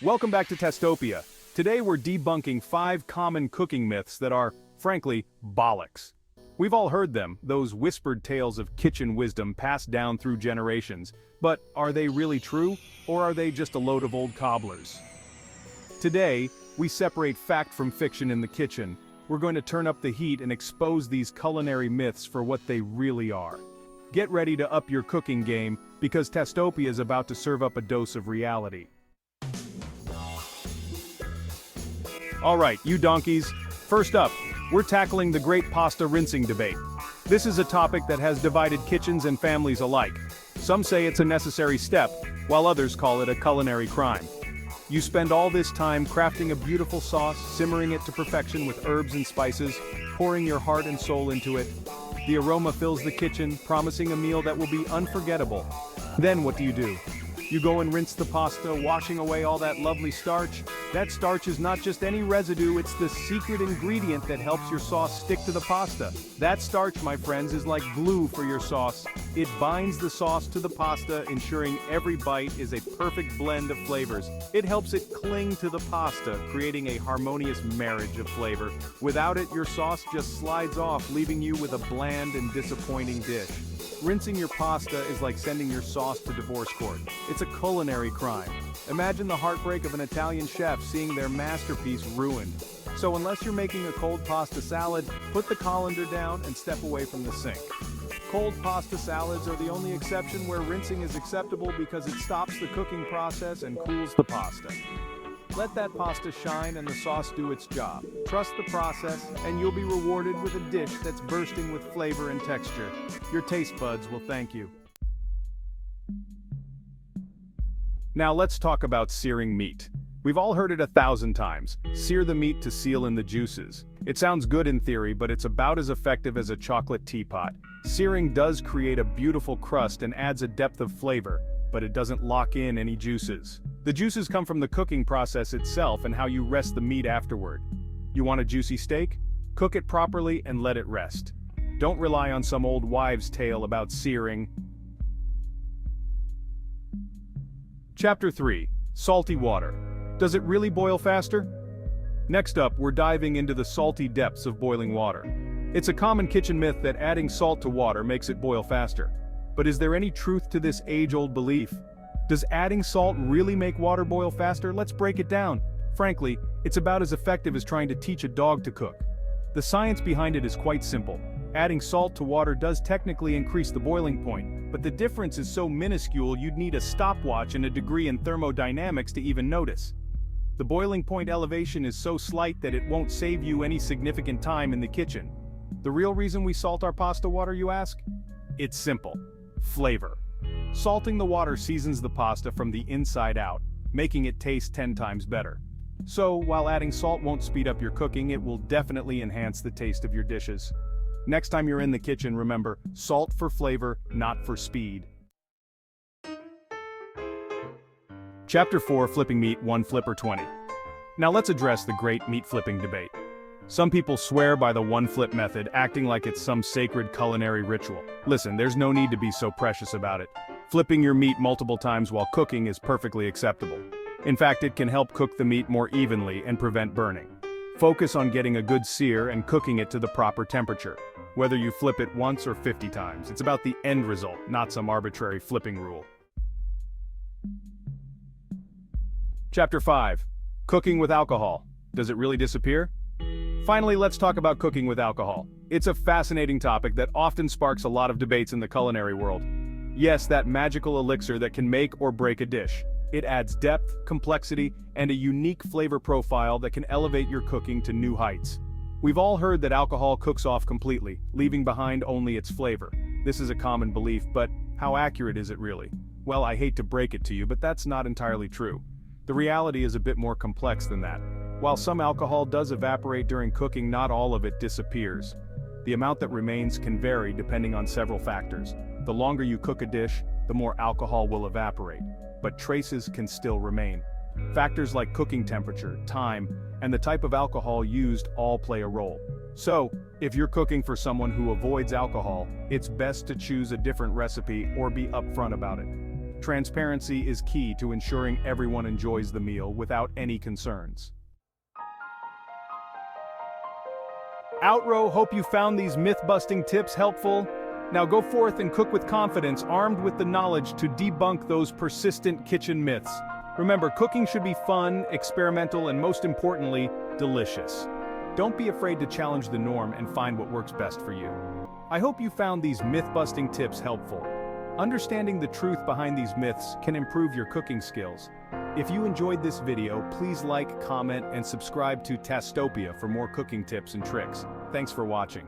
Welcome back to Testopia. Today we're debunking 5 common cooking myths that are, frankly, bollocks. We've all heard them, those whispered tales of kitchen wisdom passed down through generations, but are they really true, or are they just a load of old cobblers? Today, we separate fact from fiction in the kitchen. We're going to turn up the heat and expose these culinary myths for what they really are. Get ready to up your cooking game, because Testopia is about to serve up a dose of reality. Alright, you donkeys. First up, we're tackling the great pasta rinsing debate. This is a topic that has divided kitchens and families alike. Some say it's a necessary step, while others call it a culinary crime. You spend all this time crafting a beautiful sauce, simmering it to perfection with herbs and spices, pouring your heart and soul into it. The aroma fills the kitchen, promising a meal that will be unforgettable. Then what do? You go and rinse the pasta, washing away all that lovely starch. That starch is not just any residue, it's the secret ingredient that helps your sauce stick to the pasta. That starch, my friends, is like glue for your sauce. It binds the sauce to the pasta, ensuring every bite is a perfect blend of flavors. It helps it cling to the pasta, creating a harmonious marriage of flavor. Without it, your sauce just slides off, leaving you with a bland and disappointing dish. Rinsing your pasta is like sending your sauce to divorce court. It's a culinary crime. Imagine the heartbreak of an Italian chef seeing their masterpiece ruined. So unless you're making a cold pasta salad, put the colander down and step away from the sink. Cold pasta salads are the only exception where rinsing is acceptable because it stops the cooking process and cools the pasta. Let that pasta shine and the sauce do its job. Trust the process, and you'll be rewarded with a dish that's bursting with flavor and texture. Your taste buds will thank you. Now let's talk about searing meat. We've all heard it 1,000 times. Sear the meat to seal in the juices. It sounds good in theory, but it's about as effective as a chocolate teapot. Searing does create a beautiful crust and adds a depth of flavor, but it doesn't lock in any juices. The juices come from the cooking process itself and how you rest the meat afterward. You want a juicy steak? Cook it properly and let it rest. Don't rely on some old wives' tale about searing. Chapter 3. Salty water. Does it really boil faster? Next up, we're diving into the salty depths of boiling water. It's a common kitchen myth that adding salt to water makes it boil faster. But is there any truth to this age-old belief? Does adding salt really make water boil faster? Let's break it down. Frankly, it's about as effective as trying to teach a dog to cook. The science behind it is quite simple. Adding salt to water does technically increase the boiling point, but the difference is so minuscule you'd need a stopwatch and a degree in thermodynamics to even notice. The boiling point elevation is so slight that it won't save you any significant time in the kitchen. The real reason we salt our pasta water, you ask? It's simple. Flavor. Salting the water seasons the pasta from the inside out, making it taste 10 times better. So, while adding salt won't speed up your cooking, it will definitely enhance the taste of your dishes. Next time you're in the kitchen, remember, salt for flavor, not for speed. Chapter 4. Flipping meat, 1 flip or 20. Now let's address the great meat flipping debate. Some people swear by the 1 flip method, acting like it's some sacred culinary ritual. Listen, there's no need to be so precious about it. Flipping your meat multiple times while cooking is perfectly acceptable. In fact, it can help cook the meat more evenly and prevent burning. Focus on getting a good sear and cooking it to the proper temperature. Whether you flip it once or 50 times, it's about the end result, not some arbitrary flipping rule. Chapter 5. Cooking with alcohol. Does it really disappear? Finally, let's talk about cooking with alcohol. It's a fascinating topic that often sparks a lot of debates in the culinary world. Yes, that magical elixir that can make or break a dish. It adds depth, complexity, and a unique flavor profile that can elevate your cooking to new heights. We've all heard that alcohol cooks off completely, leaving behind only its flavor. This is a common belief, but how accurate is it really? Well, I hate to break it to you, but that's not entirely true. The reality is a bit more complex than that. While some alcohol does evaporate during cooking, not all of it disappears. The amount that remains can vary depending on several factors. The longer you cook a dish, the more alcohol will evaporate, but traces can still remain. Factors like cooking temperature, time, and the type of alcohol used all play a role. So, if you're cooking for someone who avoids alcohol, it's best to choose a different recipe or be upfront about it. Transparency is key to ensuring everyone enjoys the meal without any concerns. Outro, hope you found these myth-busting tips helpful. Now go forth and cook with confidence, armed with the knowledge to debunk those persistent kitchen myths. Remember, cooking should be fun, experimental, and most importantly, delicious. Don't be afraid to challenge the norm and find what works best for you. I hope you found these myth-busting tips helpful. Understanding the truth behind these myths can improve your cooking skills. If you enjoyed this video, please like, comment, and subscribe to Tastopia for more cooking tips and tricks. Thanks for watching.